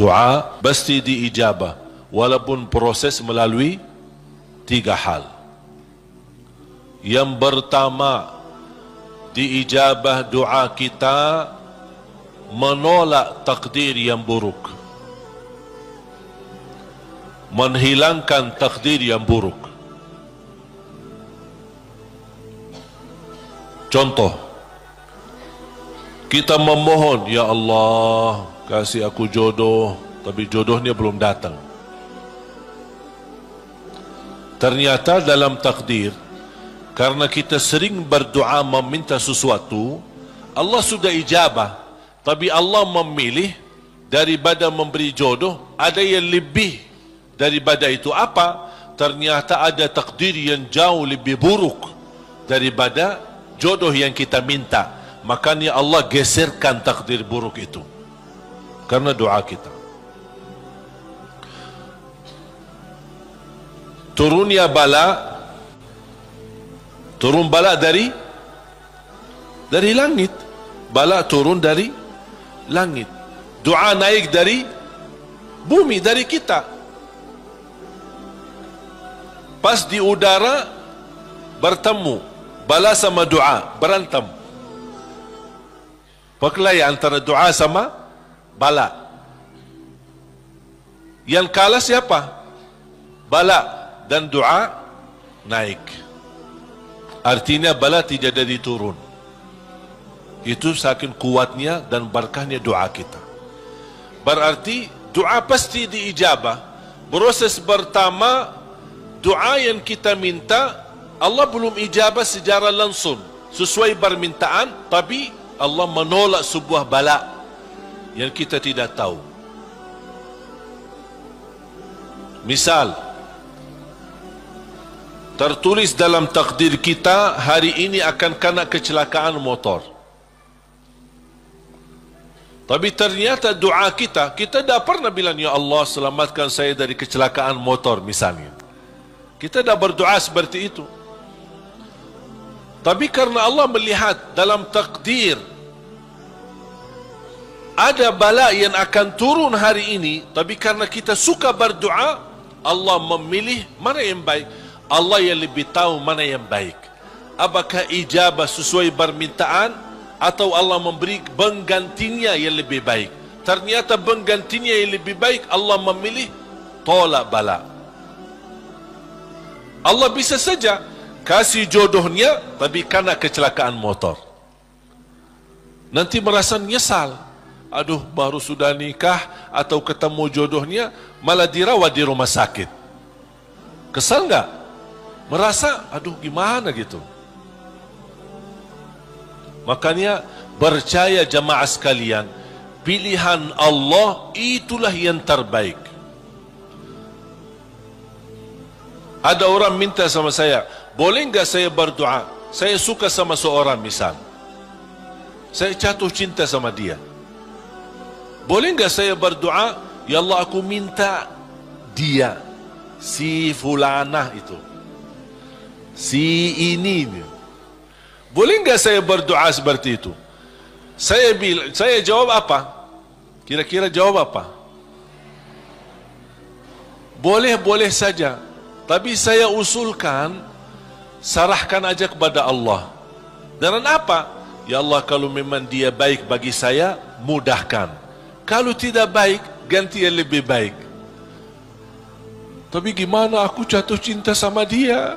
doa pasti diijabah, walaupun proses melalui 3 hal. Yang pertama, diijabah doa kita menolak takdir yang buruk, menghilangkan takdir yang buruk. Contoh, kita memohon, ya Allah kasih aku jodoh, tapi jodohnya belum datang. Ternyata dalam takdir, karena kita sering berdoa meminta sesuatu, Allah sudah ijabah, tapi Allah memilih daripada memberi jodoh, ada yang lebih daripada itu. Apa? Ternyata ada takdir yang jauh lebih buruk daripada jodoh yang kita minta. Makanya Allah geserkan takdir buruk itu karena doa kita. Turunnya bala, turun bala dari langit. Bala turun dari langit. Doa naik dari bumi, dari kita. Pas di udara bertemu, bala sama doa berantem. Perkelahian antara doa sama bala. Yang kalah siapa? Bala, dan doa naik. Artinya bala tidak jadi turun. Itu saking kuatnya dan berkahnya doa kita. Berarti doa pasti diijabah. Proses pertama, doa yang kita minta Allah belum ijabah secara langsung sesuai permintaan, tapi Allah menolak sebuah bala yang kita tidak tahu. Misal, tertulis dalam takdir kita hari ini akan kena kecelakaan motor, tapi ternyata doa kita tidak pernah bilang, ya Allah selamatkan saya dari kecelakaan motor misalnya. Kita tidak berdoa seperti itu. Tapi karena Allah melihat dalam takdir ada bala yang akan turun hari ini, tapi karena kita suka berdoa, Allah memilih mana yang baik. Allah yang lebih tahu mana yang baik. Apakah ijabah sesuai permintaan atau Allah memberi penggantinya yang lebih baik. Ternyata penggantinya yang lebih baik, Allah memilih tolak bala. Allah bisa saja kasih jodohnya, tapi karena kecelakaan motor, nanti merasa nyesal. Aduh, baru sudah nikah atau ketemu jodohnya, malah dirawat di rumah sakit. Kesal nggak? Merasa, aduh gimana gitu. Makanya percaya jamaah sekalian, pilihan Allah itulah yang terbaik. Ada orang minta sama saya, boleh nggak saya berdoa? Saya suka sama seorang misal, saya jatuh cinta sama dia. Boleh nggak saya berdoa, ya Allah aku minta dia, si fulanah itu, si ini. Boleh nggak saya berdoa seperti itu? Saya jawab apa? Kira-kira jawab apa? Boleh saja. Tapi saya usulkan, serahkan aja kepada Allah. Dan apa? Ya Allah, kalau memang dia baik bagi saya, mudahkan. Kalau tidak baik, ganti yang lebih baik. Tapi gimana aku jatuh cinta sama dia?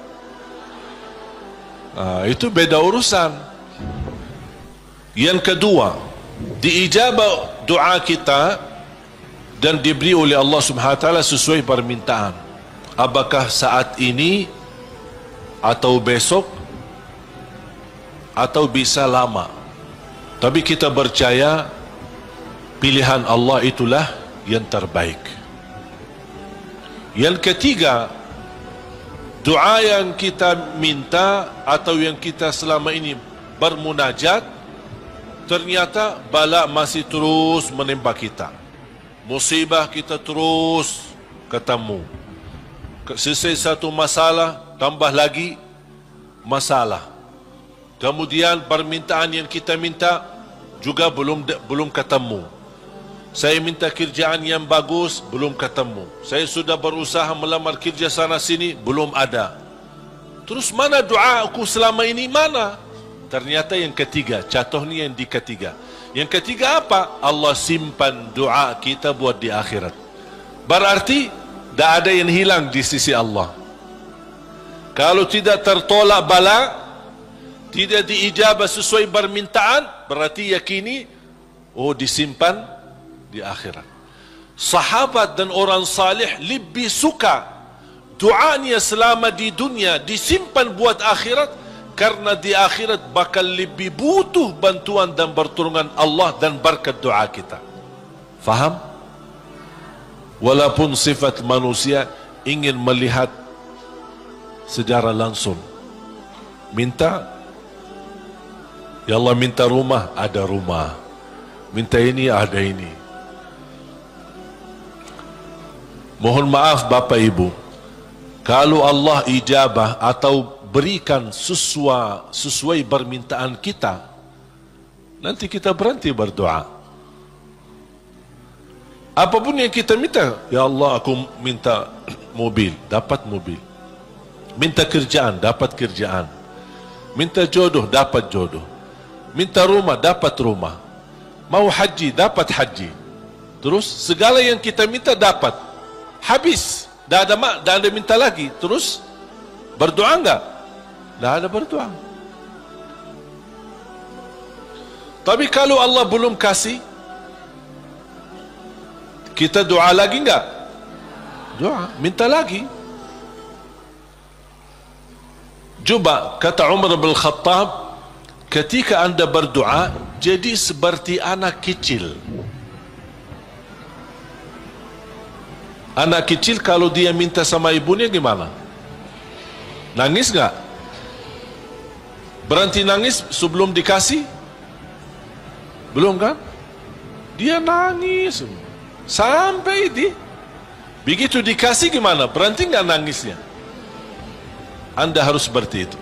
Itu beda urusan. Yang kedua, diijabah doa kita dan diberi oleh Allah Subhanahu wa taala sesuai permintaan. Apakah saat ini atau besok atau bisa lama, tapi kita percaya pilihan Allah itulah yang terbaik. Yang ketiga, doa yang kita minta atau yang kita selama ini bermunajat, ternyata bala masih terus menimpa kita, musibah kita terus ketemu. Selesai satu masalah, tambah lagi masalah. Kemudian permintaan yang kita minta juga belum ketemu. Saya minta kerjaan yang bagus, belum ketemu. Saya sudah berusaha melamar kerja sana sini, belum ada. Terus mana doa aku selama ini, mana? Ternyata yang ketiga, contoh ni yang di ketiga. Yang ketiga apa? Allah simpan doa kita buat di akhirat. Berarti tak ada yang hilang di sisi Allah. Kalau tidak tertolak bala, tidak diijabah sesuai permintaan, berarti yakini, oh disimpan di akhirat. Sahabat dan orang salih lebih suka doanya selama di dunia disimpan buat akhirat, karena di akhirat bakal lebih butuh bantuan dan pertolongan Allah dan berkat doa kita. Faham? Walaupun sifat manusia ingin melihat secara langsung, minta, ya Allah minta rumah, ada rumah. Minta ini, ada ini. Mohon maaf Bapak Ibu, kalau Allah ijabah atau berikan sesuai permintaan kita, nanti kita berhenti berdoa. Apapun yang kita minta, ya Allah aku minta mobil, dapat mobil. Minta kerjaan, dapat kerjaan. Minta jodoh, dapat jodoh. Minta rumah, dapat rumah. Mau haji, dapat haji. Terus segala yang kita minta dapat. Habis, dah ada minta lagi. Terus berdoa enggak? Dah ada berdoa. Tapi kalau Allah belum kasih, kita doa lagi enggak? Doa, minta lagi. Coba kata Umar bin Khattab, ketika anda berdoa, jadi seperti anak kecil. Anak kecil kalau dia minta sama ibunya gimana? Nangis enggak? Berhenti nangis sebelum dikasih? Belum kan? Dia nangis sampai begitu dikasih gimana? Berhenti enggak nangisnya? Anda harus seperti itu.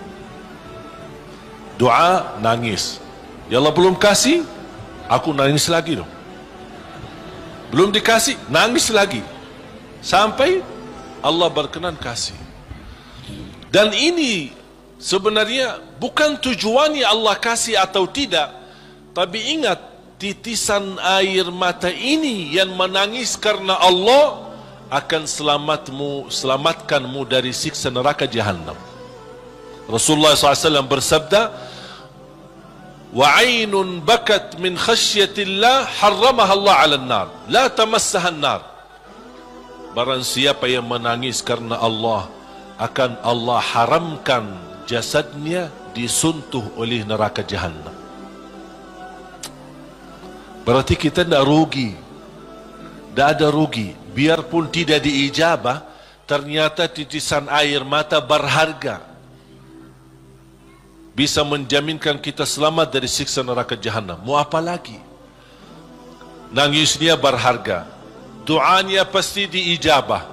Doa, nangis. Ya Allah belum kasih, aku nangis lagi dong. Belum dikasih, nangis lagi. Sampai Allah berkenan kasih. Dan ini sebenarnya bukan tujuannya Allah kasih atau tidak. Tapi ingat, titisan air mata ini yang menangis karena Allah akan selamatkanmu dari siksa neraka Jahannam. Rasulullah SAW bersabda, wa aynun bakat min khasyatillah harramaha Allah 'ala an-nar la tamassaha an-nar. Barang siapa yang menangis karena Allah, akan Allah haramkan jasadnya disuntuh oleh neraka Jahannam. Berarti kita tidak rugi, tidak ada rugi. Biarpun tidak diijabah, ternyata titisan air mata berharga, bisa menjaminkan kita selamat dari siksa neraka Jahannam. Mau apa lagi? Nangisnya berharga, doanya pasti diijabah,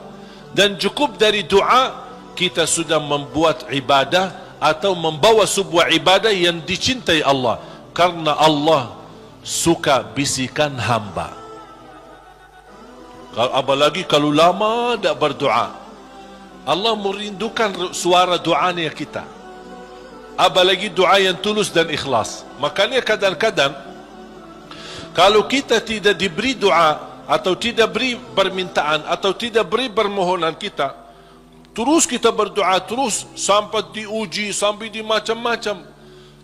dan cukup dari doa kita sudah membuat ibadah atau membawa sebuah ibadah yang dicintai Allah, karena Allah suka bisikan hamba. Apalagi kalau lama tak berdoa, Allah merindukan suara doanya kita. Apalagi doa yang tulus dan ikhlas. Makanya kadang-kadang kalau kita tidak diberi doa, atau tidak beri permintaan, atau tidak beri permohonan kita, terus kita berdoa terus sampai diuji, sampai di macam-macam,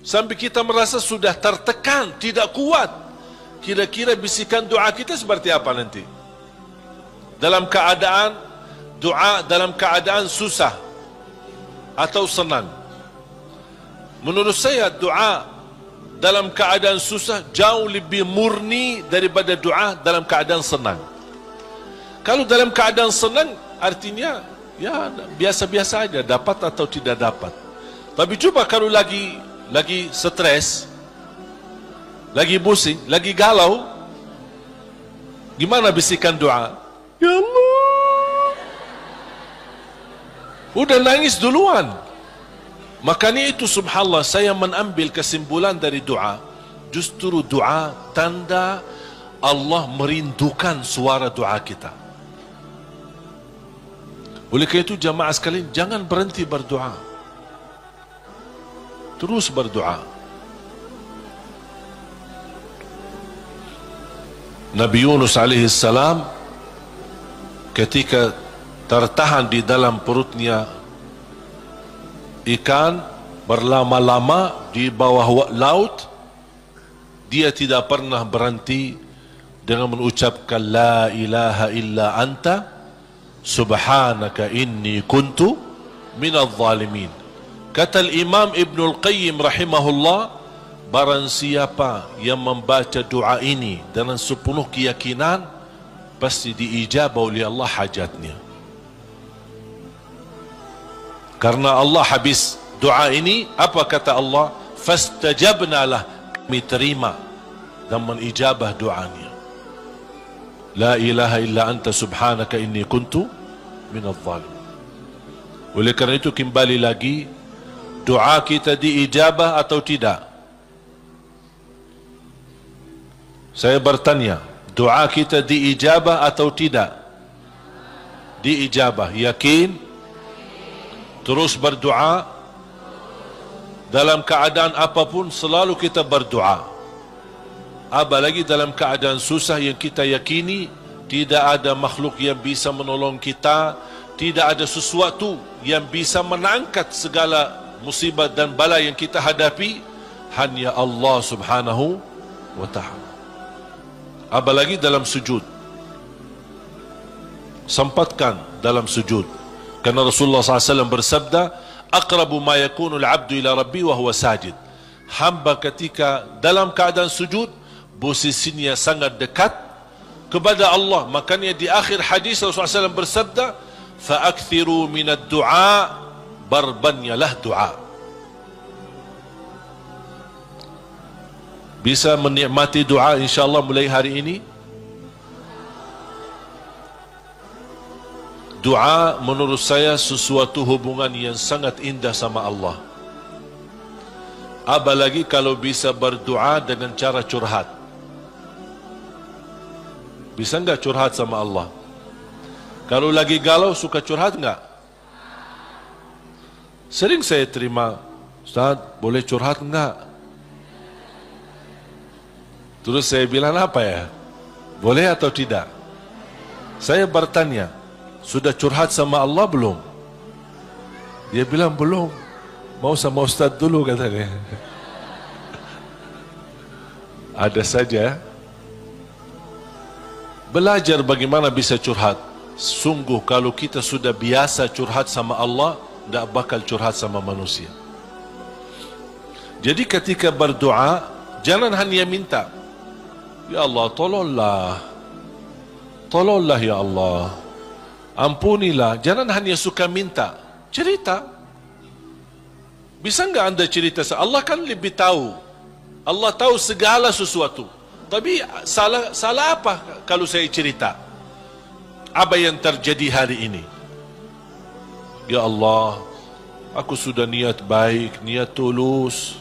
sampai kita merasa sudah tertekan, tidak kuat. Kira-kira bisikan doa kita seperti apa nanti? Dalam keadaan doa, dalam keadaan susah atau senang? Menurut saya doa dalam keadaan susah jauh lebih murni daripada doa dalam keadaan senang. Kalau dalam keadaan senang artinya ya biasa-biasa aja, dapat atau tidak dapat. Tapi coba kalau lagi stres, lagi pusing, lagi galau, gimana bisikan doa? Ya Allah, udah nangis duluan. Makanya itu subhanallah, saya mengambil kesimpulan dari doa, justru doa tanda Allah merindukan suara doa kita. Oleh kerana itu jamaah sekalian, jangan berhenti berdoa. Terus berdoa. Nabi Yunus alaihi salam ketika tertahan di dalam perutnya ikan berlama-lama di bawah laut, dia tidak pernah berhenti dengan mengucapkan la ilaha illa anta subhanaka inni kuntu minadh zalimin. Kata Imam Ibnul Qayyim rahimahullah, barang siapa yang membaca doa ini dengan sepenuh keyakinan, pasti diijabah oleh Allah hajatnya. Karena Allah habis doa ini, apa kata Allah? Fastajabna lah, kami terima dan menijabah doanya. La ilaha illa anta subhanaka inni kuntu minadh zalimin. Oleh kerana itu kembali lagi, doa kita diijabah atau tidak? Saya bertanya, doa kita diijabah atau tidak? Diijabah. Yakin? Terus berdoa. Dalam keadaan apapun selalu kita berdoa. Apalagi dalam keadaan susah yang kita yakini tidak ada makhluk yang bisa menolong kita, tidak ada sesuatu yang bisa mengangkat segala musibah dan bala yang kita hadapi, hanya Allah subhanahu wa ta'ala. Apalagi dalam sujud, sempatkan dalam sujud, karena Rasulullah SAW bersabda, aqrabu ma yakunu al-abdu ila rabbi wa huwa sajid. Hamba ketika dalam keadaan sujud, posisinya sangat dekat kepada Allah. Makanya di akhir hadis Rasulullah SAW bersabda, fa'akthiru minad du'a, barbanyalah doa. Bisa menikmati doa insyaAllah mulai hari ini. Doa menurut saya sesuatu hubungan yang sangat indah sama Allah. Apalagi kalau bisa berdoa dengan cara curhat. Bisa enggak curhat sama Allah? Kalau lagi galau suka curhat enggak? Sering saya terima, Ustaz, boleh curhat enggak? Terus saya bilang apa ya? Boleh atau tidak? Saya bertanya, sudah curhat sama Allah belum? Dia bilang belum. Mau sama Ustaz dulu katanya. Ada saja. Belajar bagaimana bisa curhat. Sungguh kalau kita sudah biasa curhat sama Allah, tidak bakal curhat sama manusia. Jadi ketika berdoa, jangan hanya minta, ya Allah tolonglah, tolonglah ya Allah, ampunilah. Jangan hanya suka minta, cerita. Bisa enggak anda cerita? Allah kan lebih tahu. Allah tahu segala sesuatu. Tapi salah apa kalau saya cerita apa yang terjadi hari ini? Ya Allah, aku sudah niat baik, niat tulus,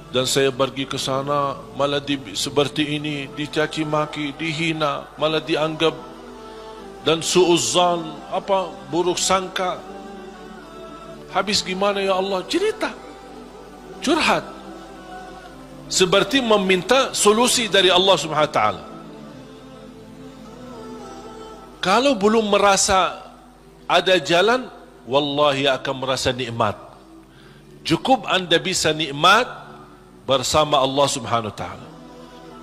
dan saya pergi ke sana malah seperti ini, dicaci maki, dihina, malah dianggap dan suuzzan, apa buruk sangka. Habis gimana ya Allah? Cerita, curhat. Seperti meminta solusi dari Allah Subhanahu wa taala. Kalau belum merasa ada jalan, wallahi akan merasa nikmat. Cukup anda bisa nikmat bersama Allah Subhanahu wa taala.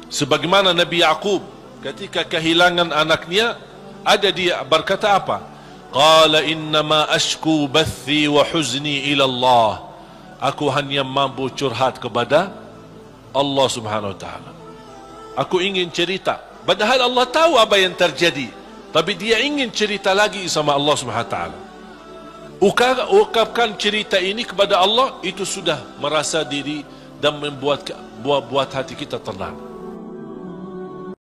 Sebagaimana Nabi Yaqub ketika kehilangan anaknya, ada dia berkata apa? Qala innama ashku bathi wa huzni ila Allah. Aku hanya mampu curhat kepada Allah Subhanahu wa taala. Aku ingin cerita, padahal Allah tahu apa yang terjadi, tapi dia ingin cerita lagi sama Allah Subhanahu wa taala. Ungkapkan cerita ini kepada Allah, itu sudah merasa diri dan membuat hati kita tenang.